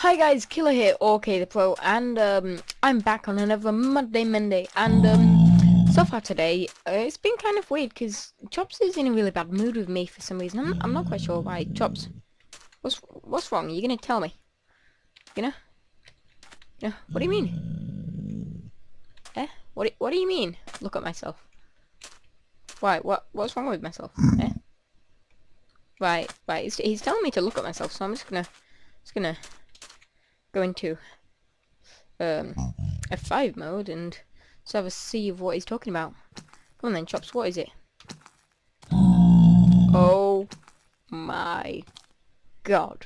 Hi guys, Killer here, OK the Pro, and I'm back on another Monday, and so far today, it's been kind of weird because Chops is in a really bad mood with me for some reason. I'm not quite sure why. Chops, what's wrong? You're gonna tell me? You know? What do you mean? Eh? What do you mean? Look at myself. Why? What's wrong with myself? Eh? Right. He's telling me to look at myself, so I'm just gonna go into F5 mode and just have a see of what he's talking about. Come on then, Chops, what is it? Oh my god.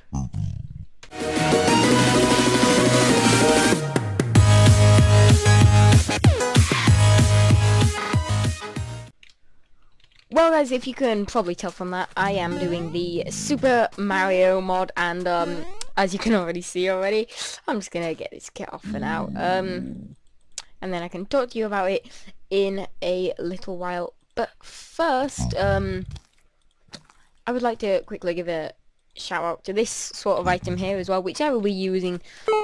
Well guys, if you can probably tell from that, I am doing the Super Mario mod, and as you can already see already, I'm just gonna get this kit off for now. And then I can talk to you about it in a little while. But first, I would like to quickly give a shout out to this sort of item here as well, which I will be using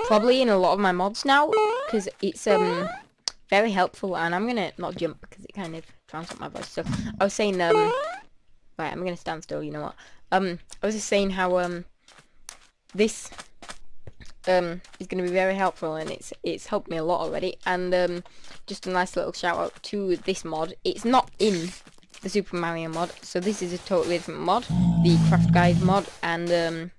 probably in a lot of my mods now, because it's very helpful. And I'm gonna not jump because it kind of drowns out my voice. So I was saying, right, I'm gonna stand still. You know what? I was just saying how this is going to be very helpful, and it's helped me a lot already. And just a nice little shout out to this mod. It's not in the Super Mario mod, so this is a totally different mod, the Craft Guide mod. And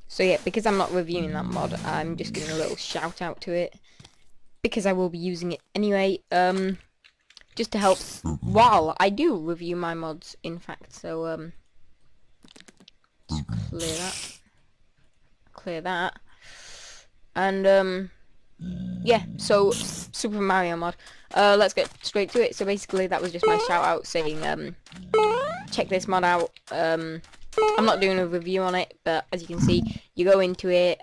so yeah, because I'm not reviewing that mod, I'm just giving a little shout out to it because I will be using it anyway, just to help while I do review my mods, in fact. So just clear that, and yeah, so Super Mario mod, let's get straight to it. So basically that was just my shout out saying check this mod out. I'm not doing a review on it, but as you can see, you go into it,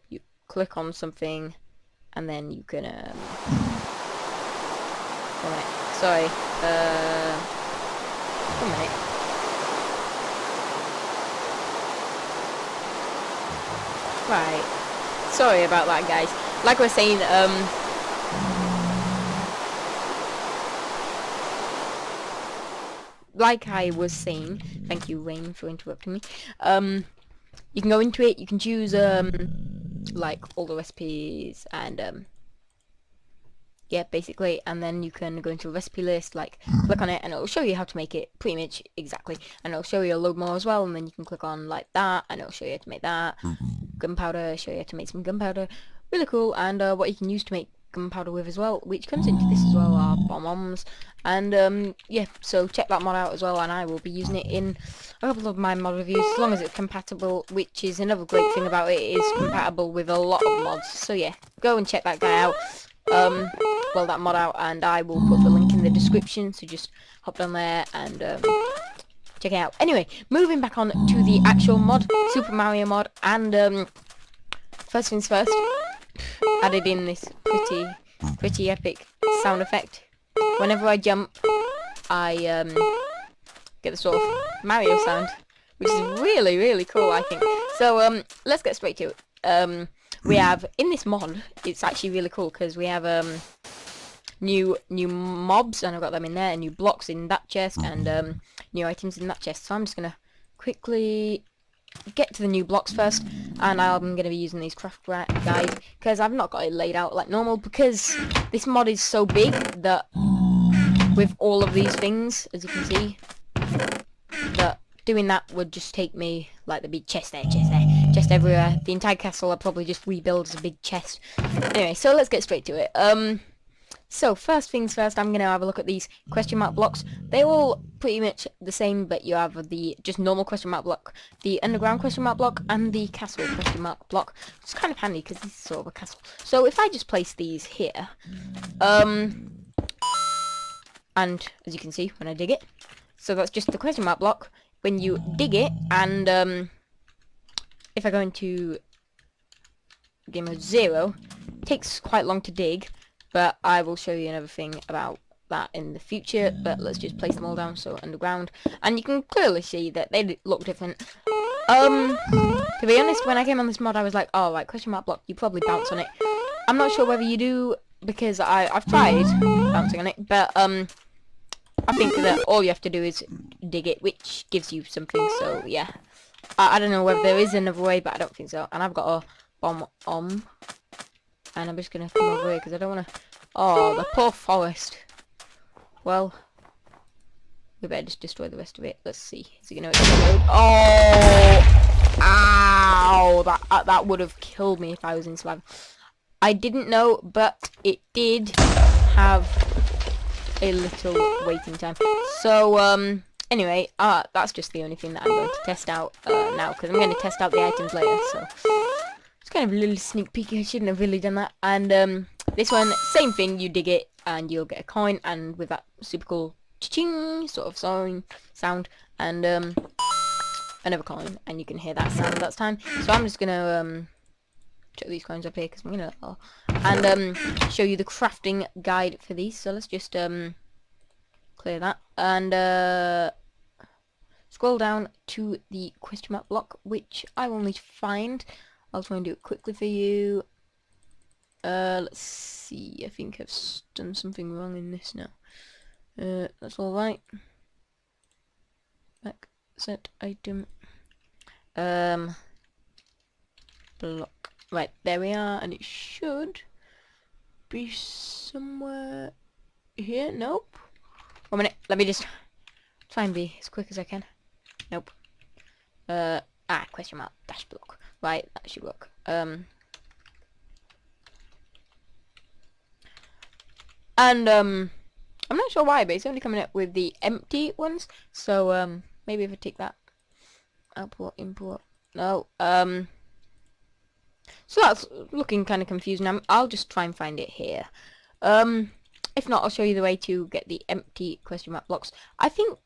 you click on something, and then you can sorry, one minute. Right, sorry about that guys. Like I was saying, thank you Rain for interrupting me. You can go into it, you can choose like all the recipes, and yeah, basically, and then you can go into a recipe list, like click on it, and it'll show you how to make it pretty much exactly, and it'll show you a load more as well. And then you can click on like that, and it'll show you how to make that. Gunpowder, show you how to make some gunpowder, really cool. And what you can use to make gunpowder with as well, which comes into this as well, are bombs. And yeah, so check that mod out as well, and I will be using it in a couple of my mod reviews, as long as it's compatible, which is another great thing about it. It is compatible with a lot of mods. So yeah, go and check that guy out, well, that mod out, and I will put the link in the description, so just hop down there and check it out. Anyway, moving back on to the actual mod, Super Mario mod, and first things first, added in this pretty epic sound effect. Whenever I jump, I get the sort of Mario sound, which is really cool, I think. So let's get straight to it. We have in this mod, it's actually really cool because we have new mobs, and I've got them in there, and new blocks in that chest, and new items in that chest. So I'm just gonna quickly get to the new blocks first, and I'm gonna be using these craft guides because I've not got it laid out like normal, because this mod is so big that with all of these things, as you can see, that doing that would just take me, like, the big chest there, chest everywhere. The entire castle I'll probably just rebuild as a big chest. Anyway, so let's get straight to it. So first things first, I'm gonna have a look at these question mark blocks. They're all pretty much the same, but you have the just normal question mark block, the underground question mark block, and the castle question mark block. It's kind of handy because this is sort of a castle. So if I just place these here, and as you can see when I dig it, so that's just the question mark block. When you dig it, and if I go into game mode 0, it takes quite long to dig, but I will show you another thing about that in the future. But let's just place them all down, so underground, and you can clearly see that they look different. To be honest, when I came on this mod, I was like, oh, right, question mark block, you probably bounce on it. I'm not sure whether you do, because I've tried bouncing on it, but, I think that all you have to do is dig it, which gives you something, so, yeah. I don't know whether there is another way, but I don't think so. And I've got a bomb and I'm just gonna come over here, because I don't want to... Oh, the poor forest. Well, we better just destroy the rest of it. Let's see. Is it gonna explode? Oh! Ow! That would have killed me if I was in survival. I didn't know, but it did have a little waiting time. So, anyway, that's just the only thing that I'm going to test out now, because I'm going to test out the items later, so... It's kind of a little sneak peek. I shouldn't have really done that. And, this one, same thing. You dig it, and you'll get a coin, and with that super cool ching sort of sound, and another coin, and you can hear that sound that time. So I'm just gonna chuck these coins up here because I'm gonna and show you the crafting guide for these. So let's just clear that and scroll down to the question mark block, which I will need to find. I'll try and do it quickly for you. Let's see. I think I've done something wrong in this now. That's all right. Back set item. Block. Right, there we are, and it should be somewhere here. Nope. 1 minute. Let me just try and be as quick as I can. Nope. Question mark dash block. Right, that should work. I'm not sure why, but it's only coming up with the empty ones. So, maybe if I take that output, import. No. So that's looking kind of confusing. I'll just try and find it here. If not, I'll show you the way to get the empty question mark blocks. I think...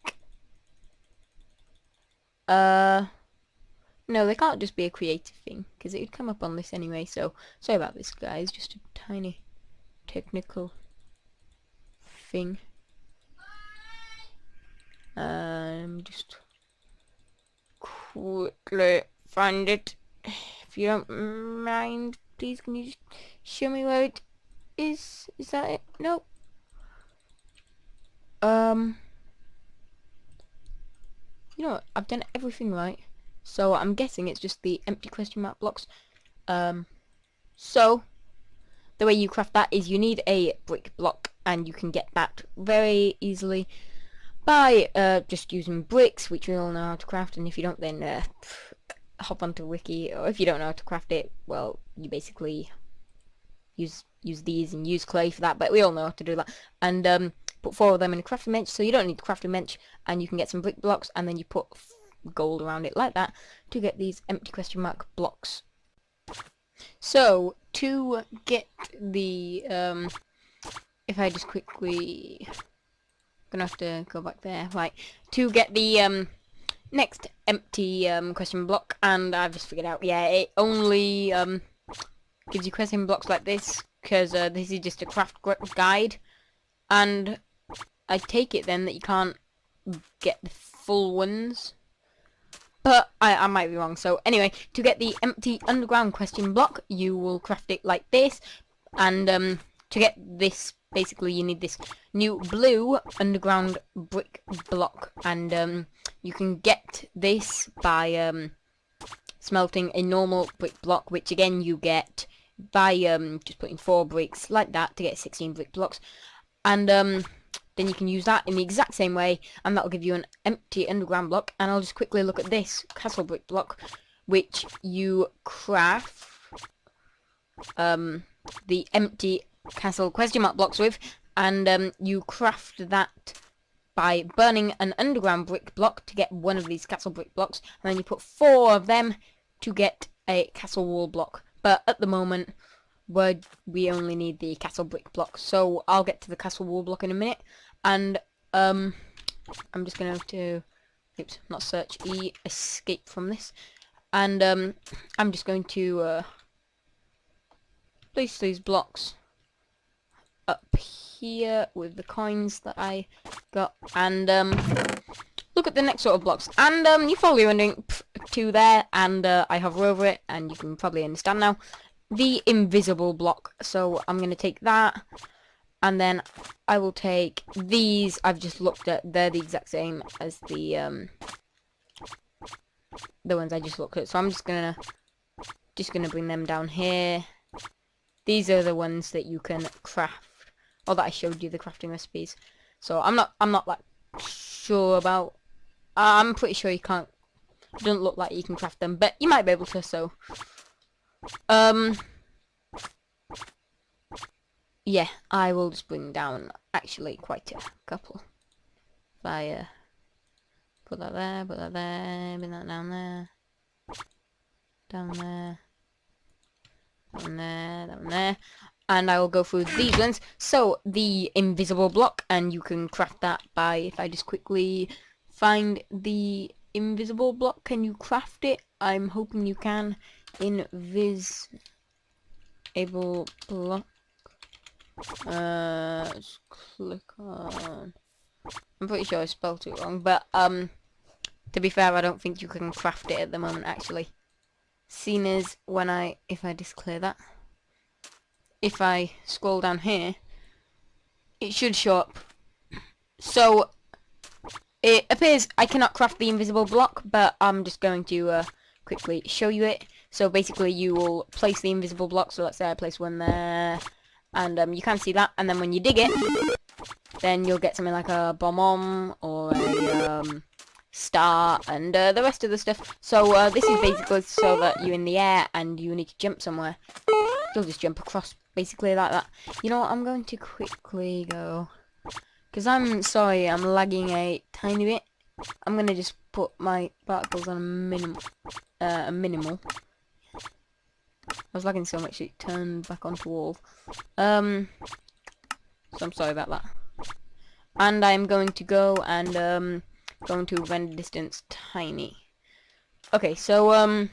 No, they can't just be a creative thing, because it would come up on this anyway, so sorry about this, guys. Just a tiny technical thing. Just quickly find it. If you don't mind, please can you just show me where it is? Is that it? Nope. You know what? I've done everything right. So I'm guessing it's just the empty question mark blocks. So the way you craft that is you need a brick block, and you can get that very easily by just using bricks, which we all know how to craft. And if you don't, then hop onto wiki, or if you don't know how to craft it, well, you basically use these and use clay for that, but we all know how to do that. And put 4 of them in a crafting bench, so you don't need the crafting bench, and you can get some brick blocks, and then you put gold around it like that to get these empty question mark blocks. So to get the if I just quickly gonna have to go back there, right, to get the next empty question block, and I've just figured out, yeah, it only gives you question blocks like this, because this is just a craft guide, and I take it then that you can't get the full ones. But I might be wrong. So anyway, to get the empty underground question block, you will craft it like this. And to get this, basically you need this new blue underground brick block. And you can get this by smelting a normal brick block, which again you get by just putting 4 bricks like that to get 16 brick blocks. And then you can use that in the exact same way, and that'll give you an empty underground block. And I'll just quickly look at this castle brick block, which you craft the empty castle question mark blocks with, and you craft that by burning an underground brick block to get 1 of these castle brick blocks, and then you put 4 of them to get a castle wall block. But at the moment, we only need the castle brick block, so I'll get to the castle wall block in a minute. And I'm just gonna have to, oops, not search, escape from this, and I'm just going to place these blocks up here with the coins that I got, and look at the next sort of blocks. And you're probably wondering, to there, and I hover over it, and you can probably understand now. The invisible block. So I'm going to take that, and then I will take these. I've just looked at, they're the exact same as the ones I just looked at. So I'm just gonna bring them down here. These are the ones that you can craft, or that I showed you the crafting recipes. So I'm not like sure about. I'm pretty sure you can't. It doesn't look like you can craft them, but you might be able to. So, yeah, I will just bring down actually quite a couple. If I put that there, bring that down there, down there, down there, down there. And I will go through these ones. So the invisible block, and you can craft that by, if I just quickly find the invisible block, can you craft it? I'm hoping you can. Invisible block. Just click on. I'm pretty sure I spelled it wrong, but to be fair, I don't think you can craft it at the moment actually. Seen as when if I just clear that. If I scroll down here, it should show up. So it appears I cannot craft the invisible block, but I'm just going to quickly show you it. So basically you will place the invisible block. So let's say I place one there, and you can see that, and then when you dig it, then you'll get something like a bomb or a star and the rest of the stuff. So this is basically so that you're in the air and you need to jump somewhere. You'll just jump across, basically like that. You know what, I'm going to quickly go, because I'm sorry, I'm lagging a tiny bit. I'm going to just put my particles on a minimal. I was lagging so much it turned back onto wall. So I'm sorry about that. And I'm going to go and going to render distance tiny. Okay, so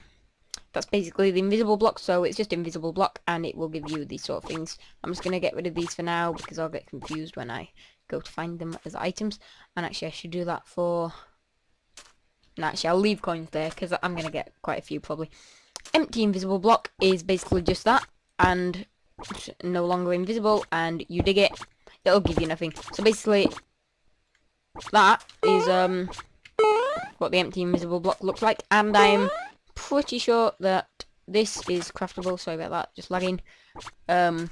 that's basically the invisible block. So it's just invisible block, and it will give you these sort of things. I'm just gonna get rid of these for now because I'll get confused when I go to find them as items. And actually, I should do that for. No, actually, I'll leave coins there because I'm gonna get quite a few probably. Empty invisible block is basically just that, and it's no longer invisible. And you dig it, it'll give you nothing. So basically, that is what the empty invisible block looks like, and I'm pretty sure that this is craftable. Sorry about that, just lagging. But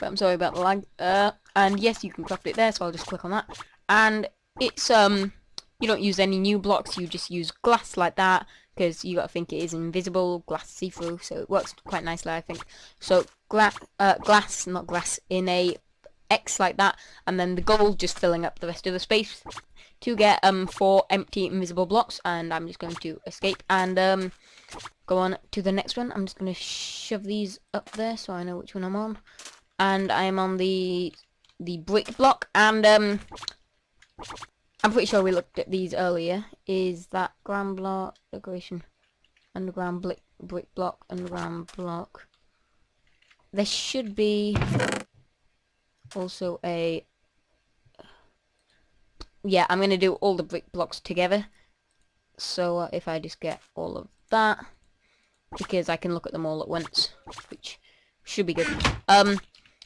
I'm sorry about the lag. And yes, you can craft it there, so I'll just click on that. And it's you don't use any new blocks, you just use glass like that, because you gotta think it is invisible, glass see-through, so it works quite nicely, I think. So glass, not glass, in a X like that, and then the gold just filling up the rest of the space to get 4 empty invisible blocks. And I'm just going to escape and go on to the next one. I'm just going to shove these up there so I know which one I'm on, and I am on the brick block. And I'm pretty sure we looked at these earlier. Is that ground block, decoration, underground brick block, underground block. There should be also a, yeah, I'm gonna do all the brick blocks together. So if I just get all of that, because I can look at them all at once, which should be good.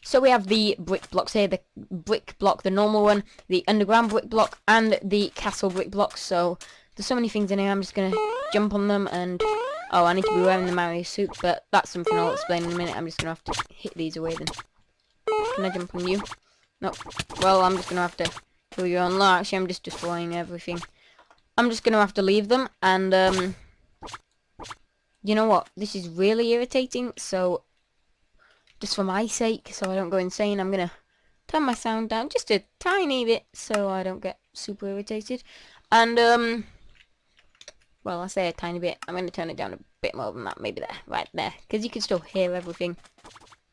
So we have the brick blocks here, the brick block, the normal one, the underground brick block, and the castle brick block. So there's so many things in here, I'm just gonna jump on them. And oh, I need to be wearing the Mario suit, but that's something I'll explain in a minute. I'm just gonna have to hit these away then. Can I jump on you? Nope. Well, I'm just gonna have to kill you on that. Actually, I'm just destroying everything. I'm just gonna have to leave them, and you know what? This is really irritating, so just for my sake, so I don't go insane, I'm gonna turn my sound down just a tiny bit so I don't get super irritated. And well, I say a tiny bit, I'm gonna turn it down a bit more than that, maybe there, right there, because you can still hear everything.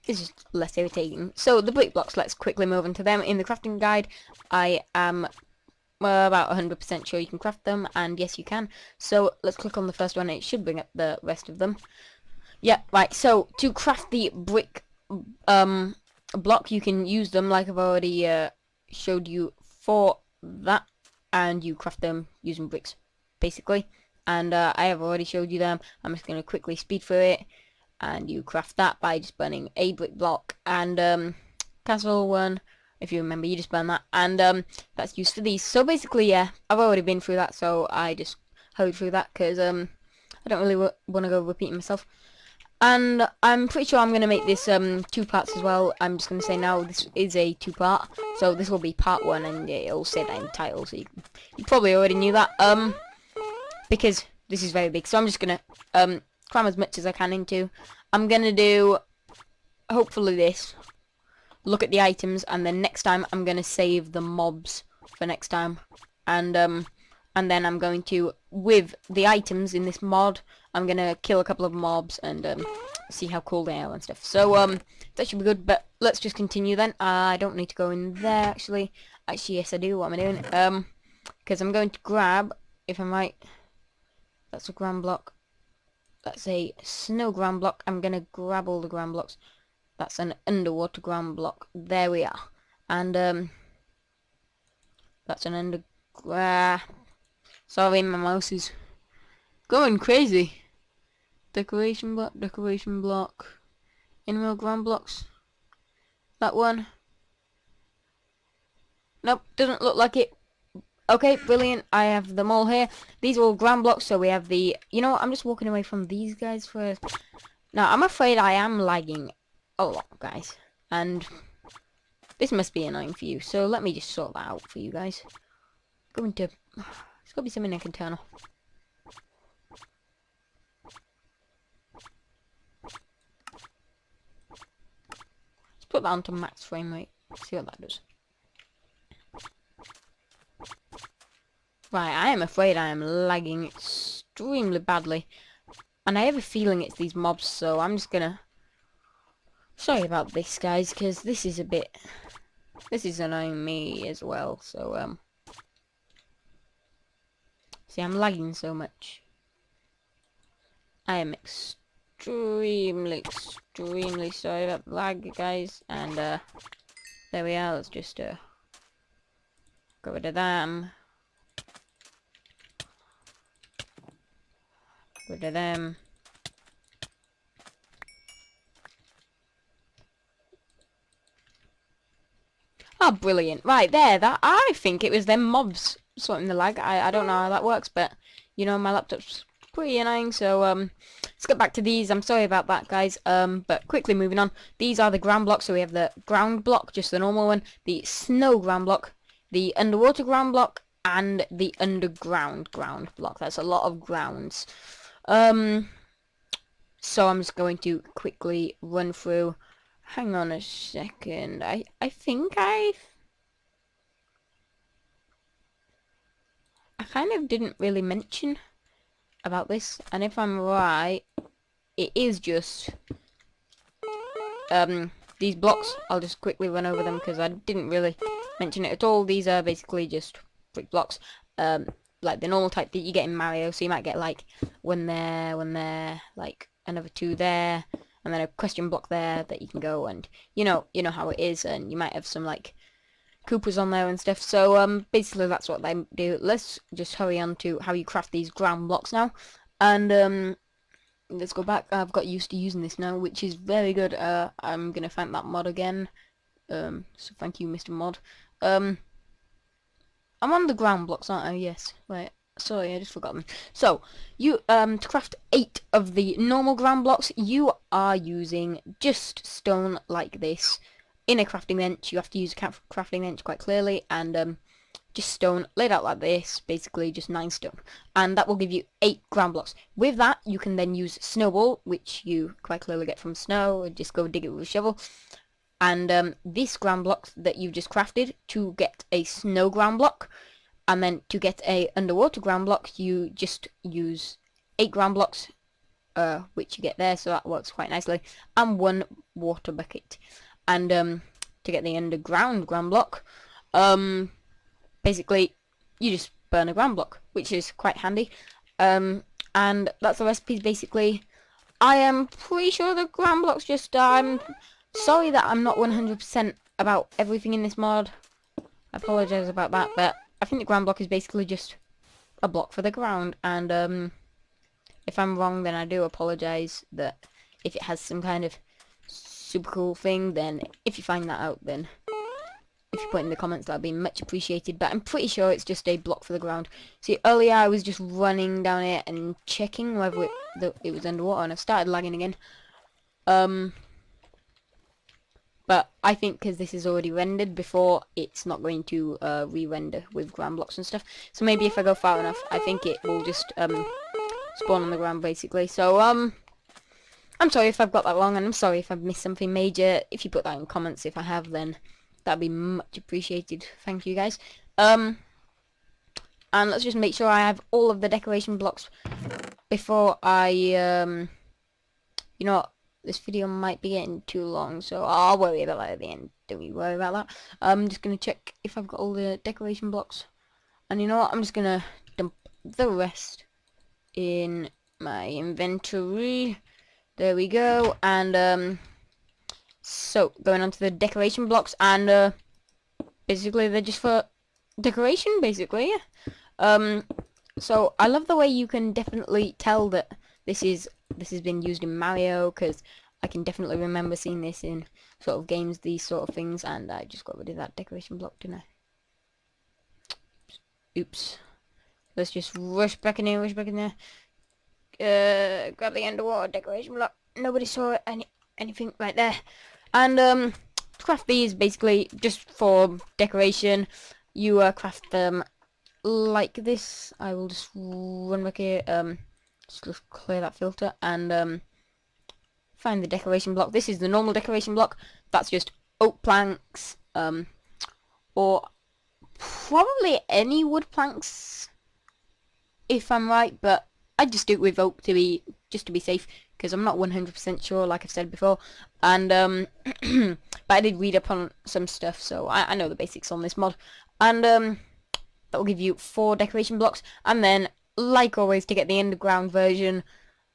It's just less irritating. So the brick blocks, let's quickly move on to them. In the crafting guide, I am about 100% sure you can craft them, and yes, you can. So let's click on the first one, it should bring up the rest of them. Yeah, right, so to craft the brick block, you can use them like I've already showed you for that, and you craft them using bricks, basically. and I have already showed you them. I'm just going to quickly speed through it, and you craft that by just burning a brick block, and castle one, if you remember, you just burn that, and that's used for these. So basically, yeah, I've already been through that, so I just hurried through that because I don't really want to go repeating myself. And I'm pretty sure I'm going to make this 2 parts as well. I'm just going to say now this is a 2-part, so this will be part 1, and it'll say that in the title, so you probably already knew that, because this is very big. So I'm just going to cram as much as I can into. I'm going to do, hopefully this, look at the items, and then next time I'm going to save the mobs for next time, and then I'm going to, with the items in this mod, I'm going to kill a couple of mobs and see how cool they are and stuff. So that should be good, but let's just continue then. I don't need to go in there, actually. Actually, yes I do. What am I doing? Because I'm going to grab, if I'm right, that's a ground block. That's a snow ground block. I'm going to grab all the ground blocks. That's an underwater ground block. There we are. And that's an sorry, my mouse is going crazy. Decoration block, in-real ground blocks. That one. Nope, doesn't look like it. Okay, brilliant. I have them all here. These are all ground blocks, so we have the... You know what, I'm just walking away from these guys first. Now, I'm afraid I am lagging a lot, guys. And this must be annoying for you, so let me just sort that out for you guys. Going to... There's gotta be something I can turn off. Let's put that onto max frame rate. See what that does. Right, I am afraid I am lagging extremely badly. And I have a feeling it's these mobs, so I'm just gonna... Sorry about this, guys, because this is a bit... This is annoying me as well, so, See, I'm lagging so much. I am extremely sorry about the lag, guys. And, there we are. Let's just, get rid of them. Get rid of them. Oh, brilliant. Right, there. That I think it was them mobs sorting the lag. I don't know how that works, but, you know, my laptop's pretty annoying, so, let's get back to these. I'm sorry about that, guys, but quickly moving on. These are the ground blocks, so we have the ground block, just the normal one, the snow ground block, the underwater ground block, and the underground ground block. That's a lot of grounds. So I'm just going to quickly run through. Hang on a second. I think I kind of didn't really mention about this, and if I'm right, it is just these blocks. I'll just quickly run over them because I didn't really mention it at all. These are basically just brick blocks, like the normal type that you get in Mario. So you might get like one there, like another 2 there, and then a question block there that you can go, and you know how it is, and you might have some like Koopas on there and stuff. So basically that's what they do. Let's just hurry on to how you craft these ground blocks now, and let's go back. I've got used to using this now, which is very good. I'm gonna thank that mod again, so thank you, Mr. Mod. I'm on the ground blocks, aren't I? Yes, right. Sorry, I just forgot them. So, you, to craft 8 of the normal ground blocks, you are using just stone like this. In a crafting bench, you have to use a crafting bench quite clearly, and, just stone laid out like this, basically just 9 stone. And that will give you 8 ground blocks. With that, you can then use snowball, which you quite clearly get from snow, just go dig it with a shovel. And, this ground block that you've just crafted to get a snow ground block. And then to get a underwater ground block, you just use 8 ground blocks, which you get there, so that works quite nicely, and 1 water bucket. And to get the underground ground block, basically you just burn a ground block, which is quite handy. And that's the recipe basically. I am pretty sure the ground blocks just, I'm sorry that I'm not 100% about everything in this mod. I apologize about that, but I think the ground block is basically just a block for the ground. And if I'm wrong, then I do apologize. That if it has some kind of super cool thing, then if you find that out, then if you put in the comments, that'd be much appreciated. But I'm pretty sure it's just a block for the ground. See, earlier I was just running down it and checking whether it was underwater, and I started lagging again. But I think because this is already rendered before, it's not going to re-render with ground blocks and stuff. So maybe if I go far enough, I think it will just spawn on the ground basically. So I'm sorry if I've got that wrong, and I'm sorry if I've missed something major. If you put that in comments, if I have, then that'd be much appreciated. Thank you guys. And let's just make sure I have all of the decoration blocks before I you know what, this video might be getting too long, so I'll worry about that at the end. Don't you worry about that. I'm just gonna check if I've got all the decoration blocks, and you know what, I'm just gonna dump the rest in my inventory. There we go. And so going on to the decoration blocks, and basically they're just for decoration basically. So I love the way you can definitely tell that this has been used in Mario, because I can definitely remember seeing this in sort of games, these sort of things. And I just got rid of that decoration block, didn't I? Oops. Let's just rush back in there, grab the underwater decoration block. Nobody saw anything right there. And to craft these, basically just for decoration, you craft them like this. I will just run back here, just clear that filter, and find the decoration block. This is the normal decoration block. That's just oak planks, or probably any wood planks, if I'm right, but I just do it with oak to be safe, because I'm not 100% sure, like I've said before. And but I did read up on some stuff, so I know the basics on this mod. And that will give you 4 decoration blocks. And then, like always, to get the underground version,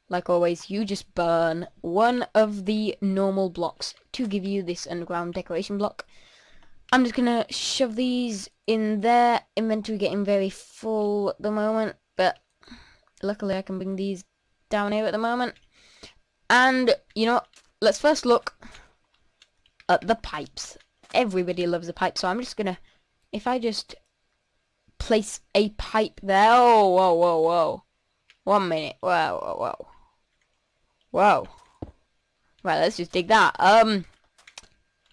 like always, you just burn one of the normal blocks to give you this underground decoration block. I'm just gonna shove these in there. Inventory getting very full at the moment, but luckily I can bring these down here at the moment. And you know, let's first look at the pipes. Everybody loves a pipe, so I'm just gonna, if I just place a pipe there. Oh, whoa, whoa, whoa. 1 minute. Whoa, whoa, whoa. Whoa. Right, let's just dig that.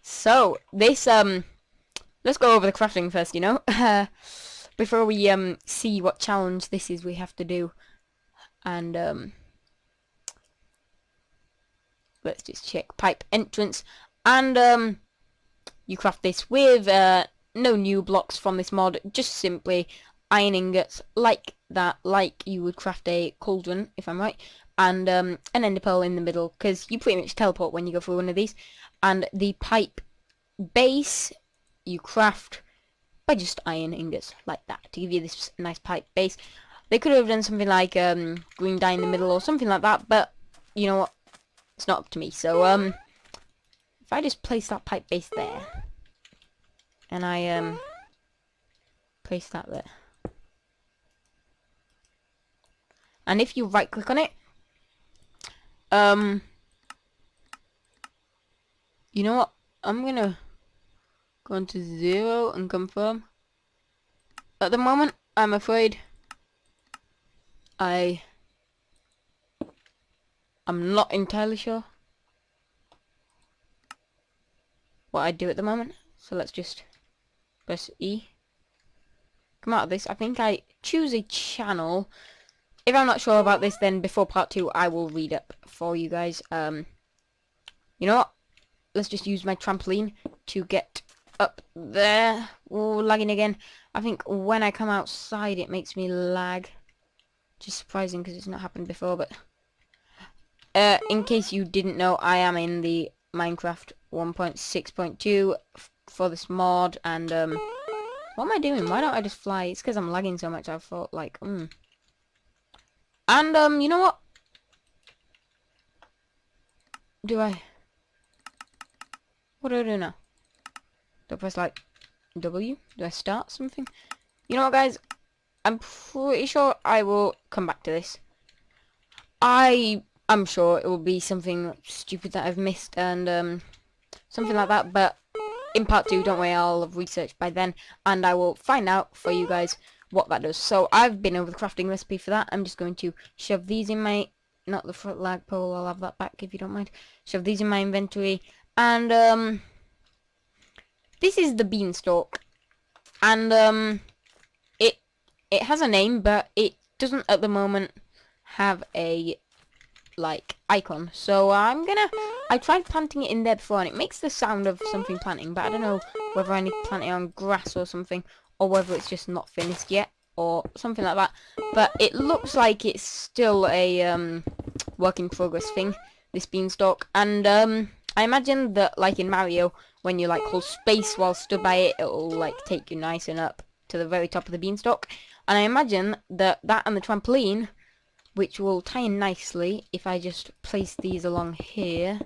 So this let's go over the crafting first, you know, before we see what challenge this is we have to do. And let's just check pipe entrance. And you craft this with no new blocks from this mod, just simply iron ingots like that, like you would craft a cauldron, if I'm right, and an ender pearl in the middle, because you pretty much teleport when you go through one of these. And the pipe base you craft by just iron ingots like that to give you this nice pipe base. They could have done something like green dye in the middle or something like that, but you know what, it's not up to me. So if I just place that pipe base there, and I place that there, and if you right click on it, you know what, I'm gonna go into 0 and confirm. At the moment, I'm afraid I'm not entirely sure what I do at the moment. So let's just press E. Come out of this. I think I choose a channel. If I'm not sure about this, then before part 2, I will read up for you guys. You know what? Let's just use my trampoline to get up there. Oh, lagging again. I think when I come outside, it makes me lag. Just surprising because it's not happened before. But in case you didn't know, I am in the Minecraft 1.6.2 for this mod. And what am I doing? Why don't I just fly? It's because I'm lagging so much. I thought like, And you know what? What do I do now? Do I press like W? Do I start something? You know what, guys? I'm pretty sure I will come back to this. I'm sure it will be something stupid that I've missed and something like that, but in part 2, don't worry, I'll have researched by then and I will find out for you guys what that does. So I've been over the crafting recipe for that. I'm just going to shove these in my, not the flagpole, I'll have that back if you don't mind. Shove these in my inventory and this is the beanstalk and it has a name, but it doesn't at the moment have a like icon. So I tried planting it in there before and it makes the sound of something planting, but I don't know whether I need to plant it on grass or something, or whether it's just not finished yet or something like that. But it looks like it's still a work in progress thing, this beanstalk, and I imagine that like in Mario, when you like hold space while stood by it, it'll like take you nice and up to the very top of the beanstalk. And I imagine that and the trampoline, which will tie in nicely if I just place these along here,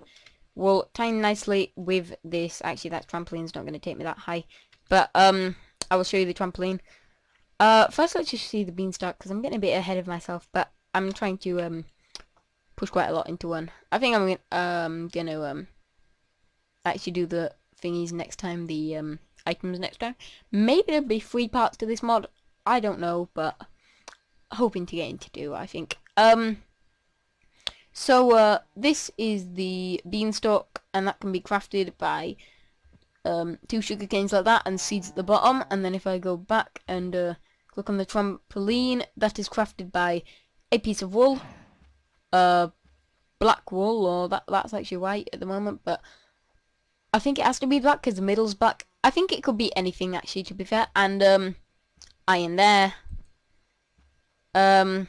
will tie in nicely with this. Actually, that trampoline's not going to take me that high, but I will show you the trampoline. First let's just see the beanstalk, because I'm getting a bit ahead of myself, but I'm trying to push quite a lot into one. I think I'm gonna actually do the thingies next time, the items next time. Maybe there'll be 3 parts to this mod, I don't know, but hoping to get into 2, I think. So this is the beanstalk, and that can be crafted by 2 sugar canes like that and seeds at the bottom. And then if I go back and click on the trampoline, that is crafted by a piece of wool, black wool, or that's actually white at the moment, but I think it has to be black because the middle's black. I think it could be anything actually, to be fair. And iron there. And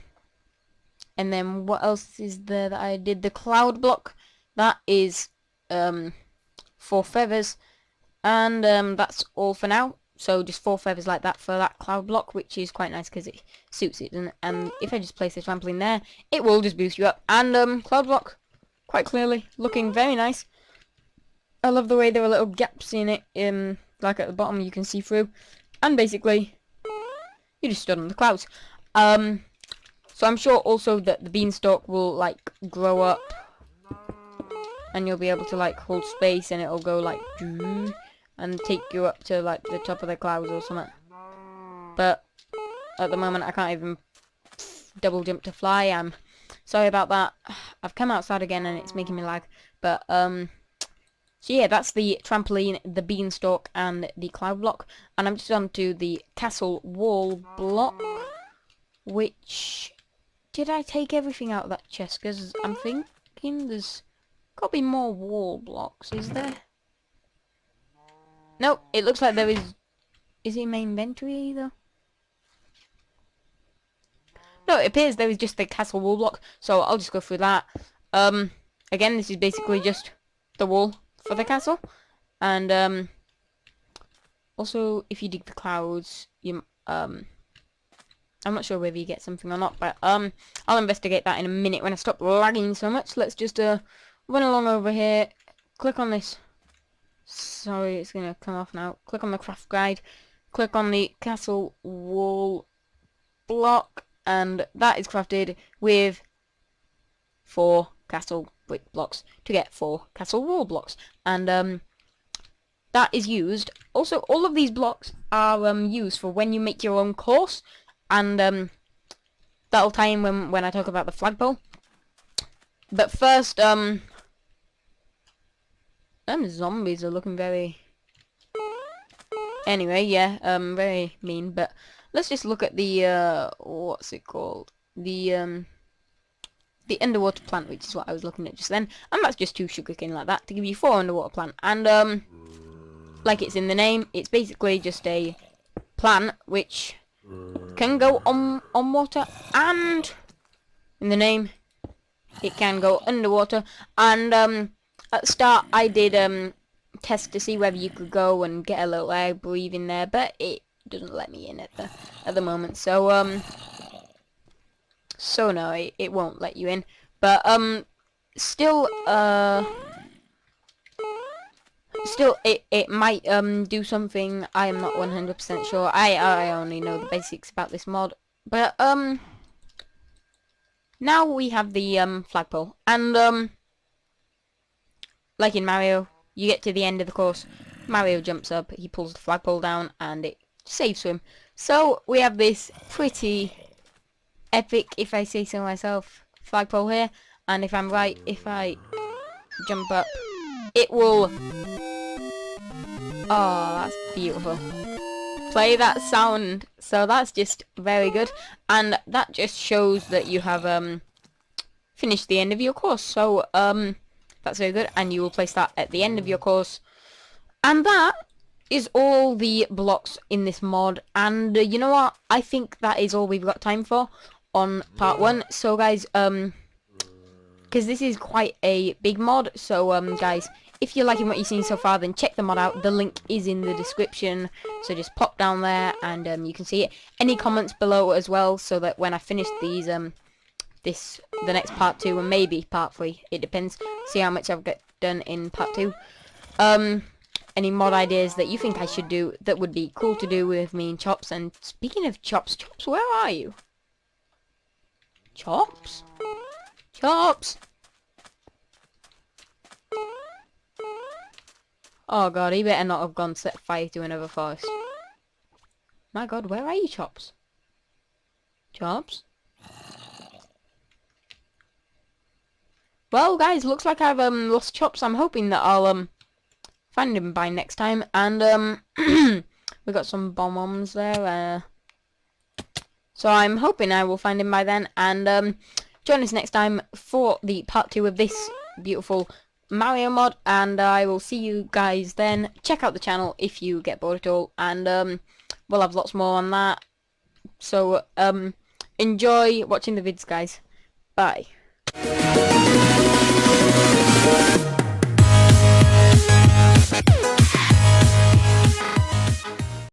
then what else is there that I did? The cloud block, that is 4 feathers, and that's all for now. So just 4 feathers like that for that cloud block, which is quite nice because it suits it, and if I just place the trampoline there, it will just boost you up. And cloud block, quite clearly looking very nice. I love the way there are little gaps in it, like at the bottom you can see through, and basically you just stood on the clouds. So I'm sure also that the beanstalk will like grow up and you'll be able to like hold space and it'll go like and take you up to like the top of the clouds or something. But at the moment I can't even double jump to fly. I'm sorry about that. I've come outside again and it's making me lag. But so yeah, that's the trampoline, the beanstalk, and the cloud block. And I'm just on to the castle wall block, which... Did I take everything out of that chest? Because I'm thinking there's got to be more wall blocks, is there? Nope, it looks like there is... Is it in my inventory, though? No, it appears there is just the castle wall block, so I'll just go through that. Again, this is basically just the wall for the castle. And, also, if you dig the clouds, you, I'm not sure whether you get something or not, but I'll investigate that in a minute when I stop lagging so much. Let's just run along over here, click on this. Sorry, it's gonna come off now. Click on the craft guide, click on the castle wall block, and that is crafted with 4 castle brick blocks to get 4 castle wall blocks. And that is used. Also, all of these blocks are used for when you make your own course. And that'll tie in when I talk about the flagpole. But first, them zombies are looking very... Anyway, yeah, very mean. But let's just look at the, what's it called? The underwater plant, which is what I was looking at just then. And that's just 2 sugarcane like that to give you 4 underwater plant. And, like it's in the name, it's basically just a plant which... can go on water, and in the name it can go underwater. And at the start I did test to see whether you could go and get a little air breathing there, but it doesn't let me in at the moment. So so no, it won't let you in. But still still, it might do something. I am not 100% sure. I only know the basics about this mod, but now we have the flagpole, and like in Mario, you get to the end of the course, Mario jumps up, he pulls the flagpole down, and it saves him. So we have this pretty epic, if I say so myself, flagpole here, and if I'm right, if I jump up, it will... Oh, that's beautiful. Play that sound. So that's just very good, and that just shows that you have finished the end of your course. So that's very good, and you will place that at the end of your course. And that is all the blocks in this mod, and you know what, I think that is all we've got time for on part 1. So guys, because this is quite a big mod, so guys, if you're liking what you've seen so far, then check the mod out. The link is in the description, so just pop down there and you can see it. Any comments below as well, so that when I finish these the next part 2 and maybe part 3, it depends, see how much I've got done in part 2, any mod ideas that you think I should do that would be cool to do with me and Chops. And speaking of Chops, where are you? Chops? Chops! Oh god, he better not have gone set fire to another forest. My god, where are you, Chops? Chops? Well guys, looks like I've lost Chops. I'm hoping that I'll find him by next time. And we got some bombs there, so I'm hoping I will find him by then. And join us next time for the part 2 of this beautiful Mario mod, and I will see you guys then. Check out the channel if you get bored at all, and we'll have lots more on that. So enjoy watching the vids, guys. Bye.